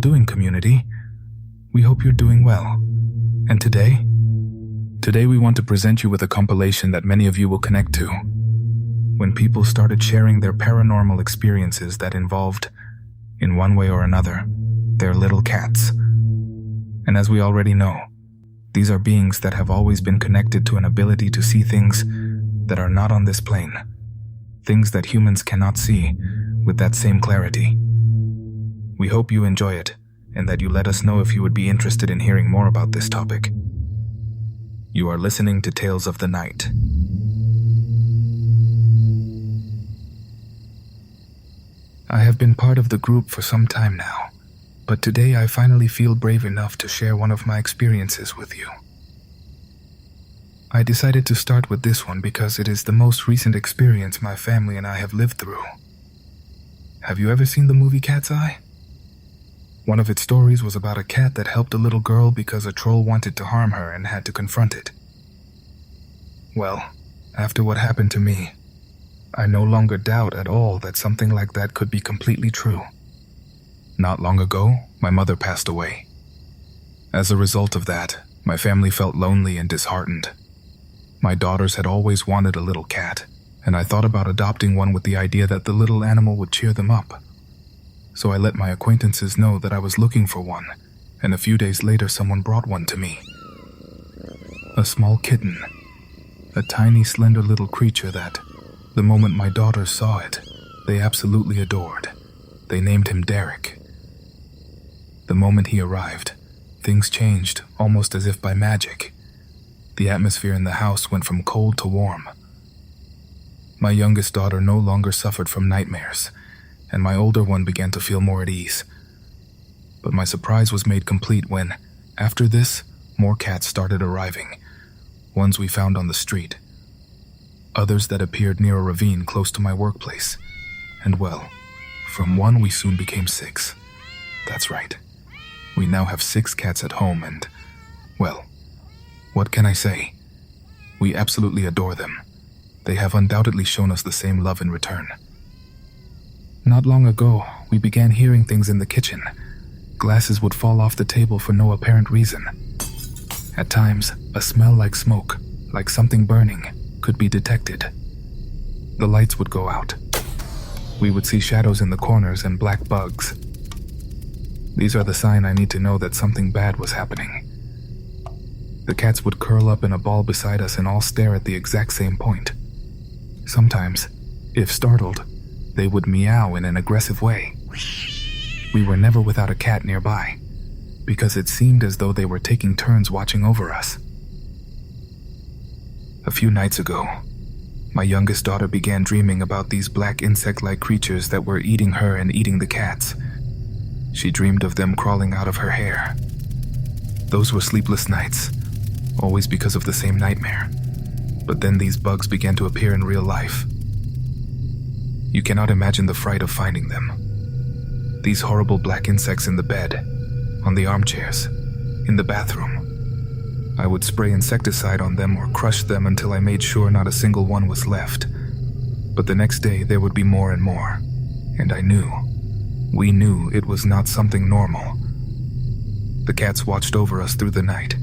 doing, community? We hope you're doing well. And today we want to present you with a compilation that many of you will connect to. When people started sharing their paranormal experiences that involved, in one way or another, their little cats. And as we already know, these are beings that have always been connected to an ability to see things that are not on this plane. Things that humans cannot see with that same clarity. We hope you enjoy it, and that you let us know if you would be interested in hearing more about this topic. You are listening to Tales of the Night. I have been part of the group for some time now, but today I finally feel brave enough to share one of my experiences with you. I decided to start with this one because it is the most recent experience my family and I have lived through. Have you ever seen the movie Cat's Eye? One of its stories was about a cat that helped a little girl because a troll wanted to harm her and had to confront it. Well, after what happened to me, I no longer doubt at all that something like that could be completely true. Not long ago, my mother passed away. As a result of that, my family felt lonely and disheartened. My daughters had always wanted a little cat, and I thought about adopting one with the idea that the little animal would cheer them up. So I let my acquaintances know that I was looking for one, and a few days later someone brought one to me. A small kitten, a tiny, slender little creature that, the moment my daughters saw it, they absolutely adored. They named him Derek. The moment he arrived, things changed almost as if by magic. The atmosphere in the house went from cold to warm. My youngest daughter no longer suffered from nightmares, and my older one began to feel more at ease. But my surprise was made complete when, after this, more cats started arriving. Ones we found on the street. Others that appeared near a ravine close to my workplace. And well, from one we soon became 6. That's right. We now have 6 cats at home and, well, what can I say? We absolutely adore them. They have undoubtedly shown us the same love in return. Not long ago, we began hearing things in the kitchen. Glasses would fall off the table for no apparent reason. At times, a smell like smoke, like something burning, could be detected. The lights would go out. We would see shadows in the corners and black bugs. These are the sign I need to know that something bad was happening. The cats would curl up in a ball beside us and all stare at the exact same point. Sometimes, if startled, they would meow in an aggressive way. We were never without a cat nearby, because it seemed as though they were taking turns watching over us. A few nights ago, my youngest daughter began dreaming about these black insect-like creatures that were eating her and eating the cats. She dreamed of them crawling out of her hair. Those were sleepless nights, always because of the same nightmare. But then these bugs began to appear in real life. You cannot imagine the fright of finding them. These horrible black insects in the bed, on the armchairs, in the bathroom. I would spray insecticide on them or crush them until I made sure not a single one was left. But the next day there would be more and more, and we knew it was not something normal. The cats watched over us through the night.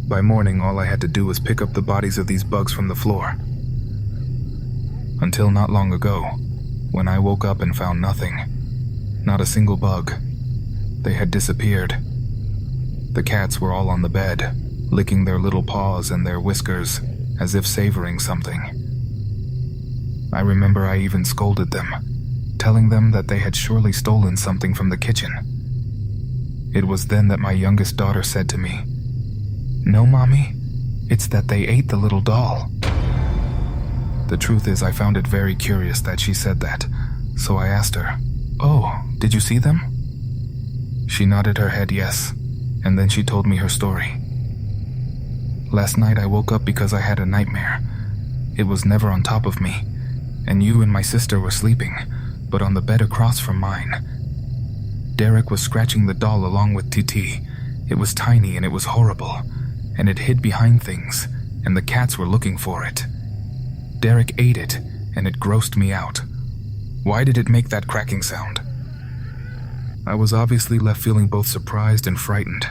By morning, all I had to do was pick up the bodies of these bugs from the floor. Until not long ago, when I woke up and found nothing. Not a single bug. They had disappeared. The cats were all on the bed, licking their little paws and their whiskers, as if savoring something. I remember I even scolded them, telling them that they had surely stolen something from the kitchen. It was then that my youngest daughter said to me, "No, Mommy, it's that they ate the little doll." The truth is, I found it very curious that she said that, so I asked her, "Oh, did you see them?" She nodded her head yes, and then she told me her story. "Last night I woke up because I had a nightmare. It was never on top of me, and you and my sister were sleeping, but on the bed across from mine. Derek was scratching the doll along with TT. It was tiny and it was horrible, and it hid behind things, and the cats were looking for it. Derek ate it, and it grossed me out. Why did it make that cracking sound?" I was obviously left feeling both surprised and frightened.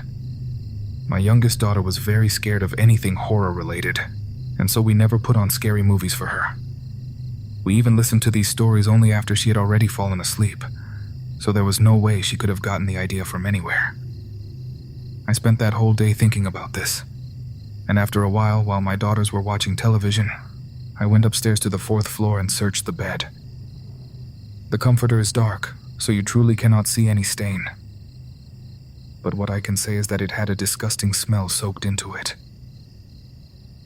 My youngest daughter was very scared of anything horror-related, and so we never put on scary movies for her. We even listened to these stories only after she had already fallen asleep, so there was no way she could have gotten the idea from anywhere. I spent that whole day thinking about this, and after a while my daughters were watching television, I went upstairs to the 4th floor and searched the bed. The comforter is dark, so you truly cannot see any stain. But what I can say is that it had a disgusting smell soaked into it.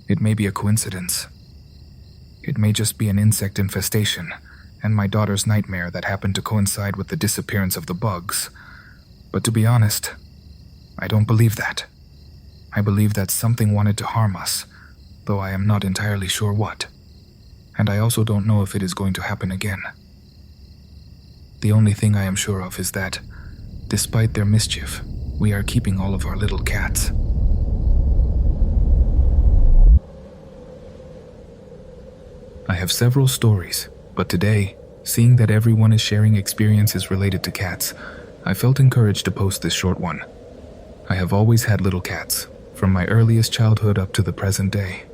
It may be a coincidence. It may just be an insect infestation, and my daughter's nightmare that happened to coincide with the disappearance of the bugs. But to be honest, I don't believe that. I believe that something wanted to harm us, though I am not entirely sure what. And I also don't know if it is going to happen again. The only thing I am sure of is that, despite their mischief, we are keeping all of our little cats. I have several stories, but today, seeing that everyone is sharing experiences related to cats, I felt encouraged to post this short one. I have always had little cats, from my earliest childhood up to the present day.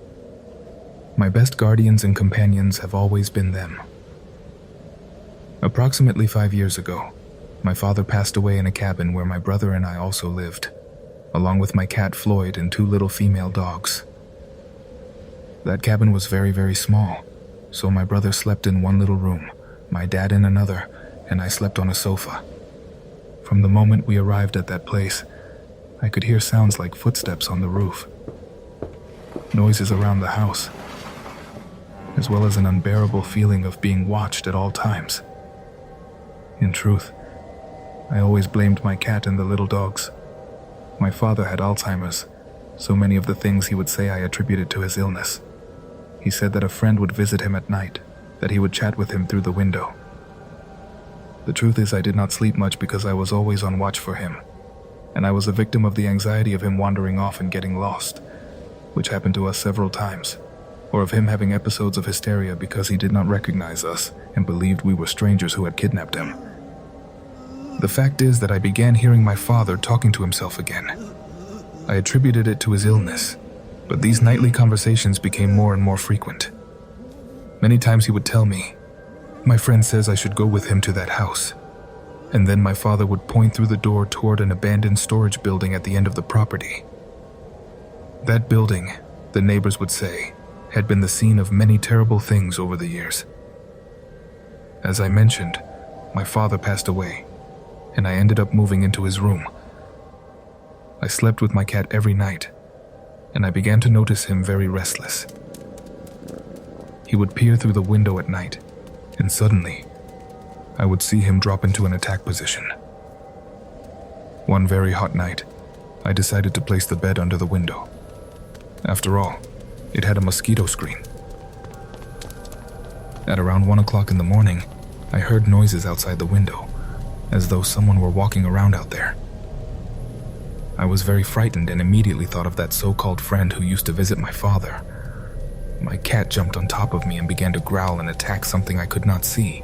My best guardians and companions have always been them. Approximately 5 years ago, my father passed away in a cabin where my brother and I also lived, along with my cat Floyd and 2 little female dogs. That cabin was very, very small, so my brother slept in one little room, my dad in another, and I slept on a sofa. From the moment we arrived at that place, I could hear sounds like footsteps on the roof, noises around the house, as well as an unbearable feeling of being watched at all times. In truth, I always blamed my cat and the little dogs. My father had Alzheimer's, so many of the things he would say I attributed to his illness. He said that a friend would visit him at night, that he would chat with him through the window. The truth is I did not sleep much because I was always on watch for him, and I was a victim of the anxiety of him wandering off and getting lost, which happened to us several times, or of him having episodes of hysteria because he did not recognize us and believed we were strangers who had kidnapped him. The fact is that I began hearing my father talking to himself again. I attributed it to his illness, but these nightly conversations became more and more frequent. Many times he would tell me, "My friend says I should go with him to that house." And then my father would point through the door toward an abandoned storage building at the end of the property. That building, the neighbors would say, had been the scene of many terrible things over the years. As I mentioned, my father passed away, and I ended up moving into his room. I slept with my cat every night, and I began to notice him very restless. He would peer through the window at night, and suddenly, I would see him drop into an attack position. One very hot night, I decided to place the bed under the window. After all, it had a mosquito screen. At around 1 o'clock in the morning, I heard noises outside the window, as though someone were walking around out there. I was very frightened and immediately thought of that so-called friend who used to visit my father. My cat jumped on top of me and began to growl and attack something I could not see.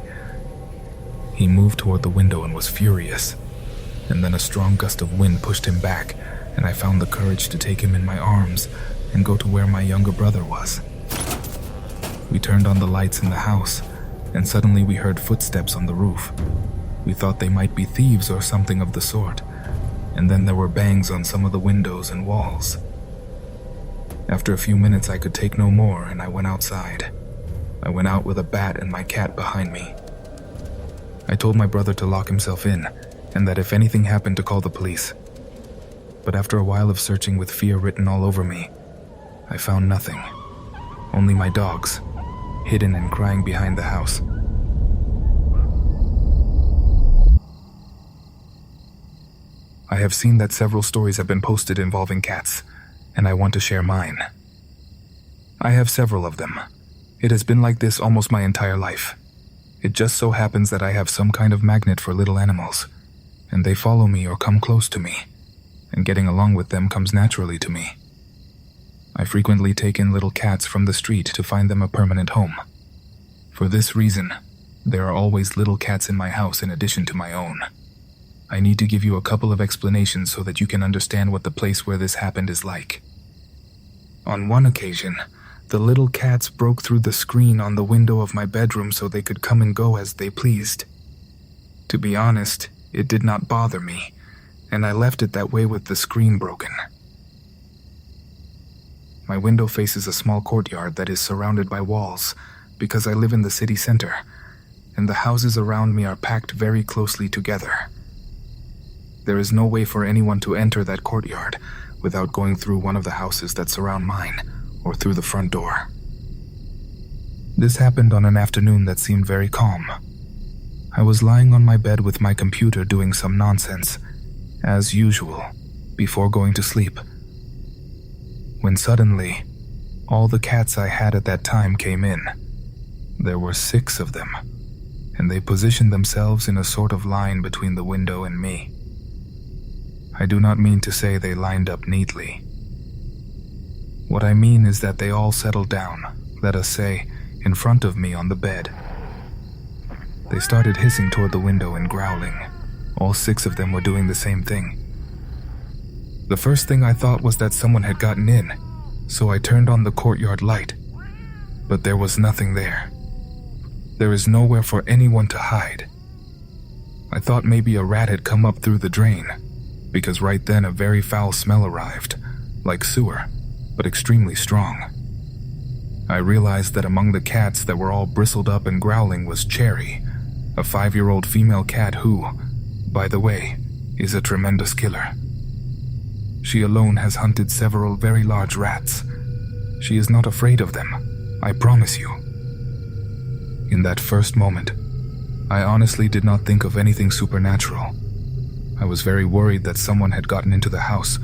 He moved toward the window and was furious, and then a strong gust of wind pushed him back, and I found the courage to take him in my arms and go to where my younger brother was. We turned on the lights in the house, and suddenly we heard footsteps on the roof. We thought they might be thieves or something of the sort, and then there were bangs on some of the windows and walls. After a few minutes I could take no more and I went outside. I went out with a bat and my cat behind me. I told my brother to lock himself in, and that if anything happened to call the police. But after a while of searching with fear written all over me, I found nothing. Only my dogs, hidden and crying behind the house. I have seen that several stories have been posted involving cats, and I want to share mine. I have several of them. It has been like this almost my entire life. It just so happens that I have some kind of magnet for little animals, and they follow me or come close to me, and getting along with them comes naturally to me. I frequently take in little cats from the street to find them a permanent home. For this reason, there are always little cats in my house in addition to my own. I need to give you a couple of explanations so that you can understand what the place where this happened is like. On one occasion, the little cats broke through the screen on the window of my bedroom so they could come and go as they pleased. To be honest, it did not bother me, and I left it that way with the screen broken. My window faces a small courtyard that is surrounded by walls because I live in the city center, and the houses around me are packed very closely together. There is no way for anyone to enter that courtyard without going through one of the houses that surround mine or through the front door. This happened on an afternoon that seemed very calm. I was lying on my bed with my computer doing some nonsense, as usual, before going to sleep, when suddenly, all the cats I had at that time came in. There were 6 of them, and they positioned themselves in a sort of line between the window and me. I do not mean to say they lined up neatly. What I mean is that they all settled down, let us say, in front of me on the bed. They started hissing toward the window and growling. All 6 of them were doing the same thing. The first thing I thought was that someone had gotten in, so I turned on the courtyard light. But there was nothing there. There is nowhere for anyone to hide. I thought maybe a rat had come up through the drain, because right then a very foul smell arrived, like sewer, but extremely strong. I realized that among the cats that were all bristled up and growling was Cherry, a 5-year-old female cat who, by the way, is a tremendous killer. She alone has hunted several very large rats. She is not afraid of them, I promise you. In that first moment, I honestly did not think of anything supernatural. I was very worried that someone had gotten into the house,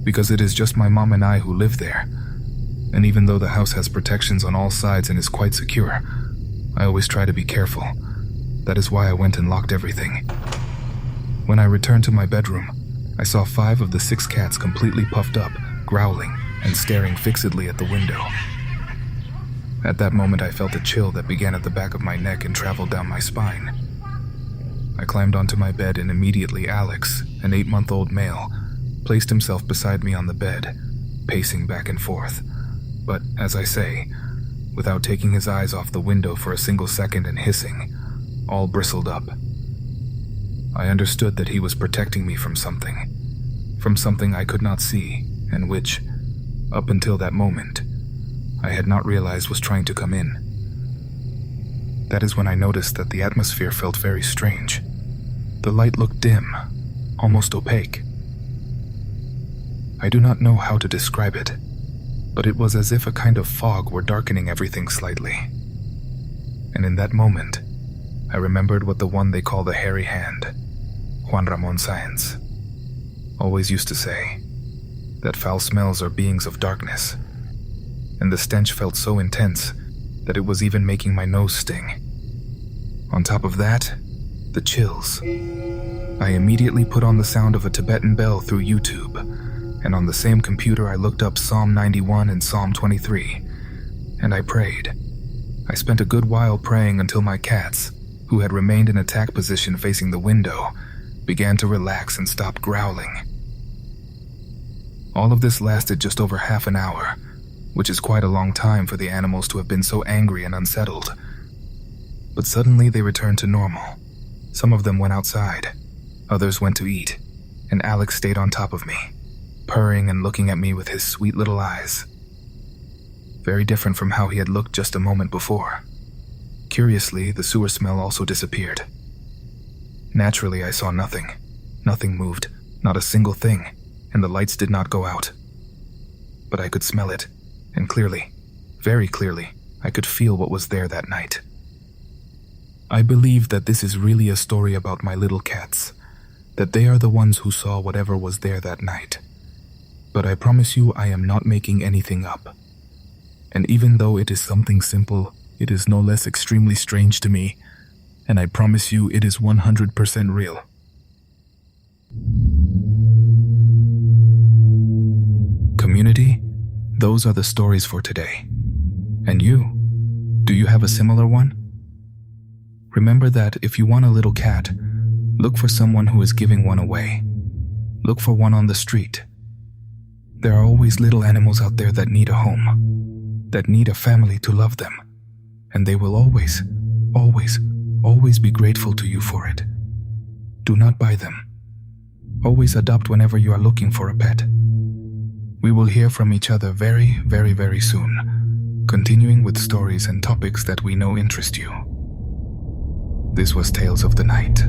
because it is just my mom and I who live there. And even though the house has protections on all sides and is quite secure, I always try to be careful. That is why I went and locked everything. When I returned to my bedroom, I saw 5 of the 6 cats completely puffed up, growling, and staring fixedly at the window. At that moment, I felt a chill that began at the back of my neck and traveled down my spine. I climbed onto my bed and immediately Alex, an 8-month-old male, placed himself beside me on the bed, pacing back and forth. But, as I say, without taking his eyes off the window for a single second and hissing, all bristled up. I understood that he was protecting me from something I could not see, and which, up until that moment, I had not realized was trying to come in. That is when I noticed that the atmosphere felt very strange. The light looked dim, almost opaque. I do not know how to describe it, but it was as if a kind of fog were darkening everything slightly. And in that moment, I remembered what the one they call the hairy hand, Juan Ramon Sáenz, always used to say, that foul smells are beings of darkness, and the stench felt so intense that it was even making my nose sting. On top of that, the chills. I immediately put on the sound of a Tibetan bell through YouTube, and on the same computer I looked up Psalm 91 and Psalm 23, and I prayed. I spent a good while praying until my cats, who had remained in attack position facing the window, began to relax and stop growling. All of this lasted just over half an hour, which is quite a long time for the animals to have been so angry and unsettled. But suddenly they returned to normal. Some of them went outside, others went to eat, and Alex stayed on top of me, purring and looking at me with his sweet little eyes. Very different from how he had looked just a moment before. Curiously, the sewer smell also disappeared. Naturally, I saw nothing. Nothing moved, not a single thing, and the lights did not go out. But I could smell it, and clearly, very clearly, I could feel what was there that night. I believe that this is really a story about my little cats, that they are the ones who saw whatever was there that night. But I promise you I am not making anything up. And even though it is something simple, it is no less extremely strange to me, and I promise you it is 100% real. Community, those are the stories for today. And you? Do you have a similar one? Remember that if you want a little cat, Look for someone who is giving one away. Look for one on the street. There are always little animals out there that need a home, that need a family to love them, and they will always, always, always be grateful to you for it. Do not buy them. Always adopt whenever you are looking for a pet. We will hear from each other very, very, very soon, continuing with stories and topics that we know interest you. This was Tales of the Night.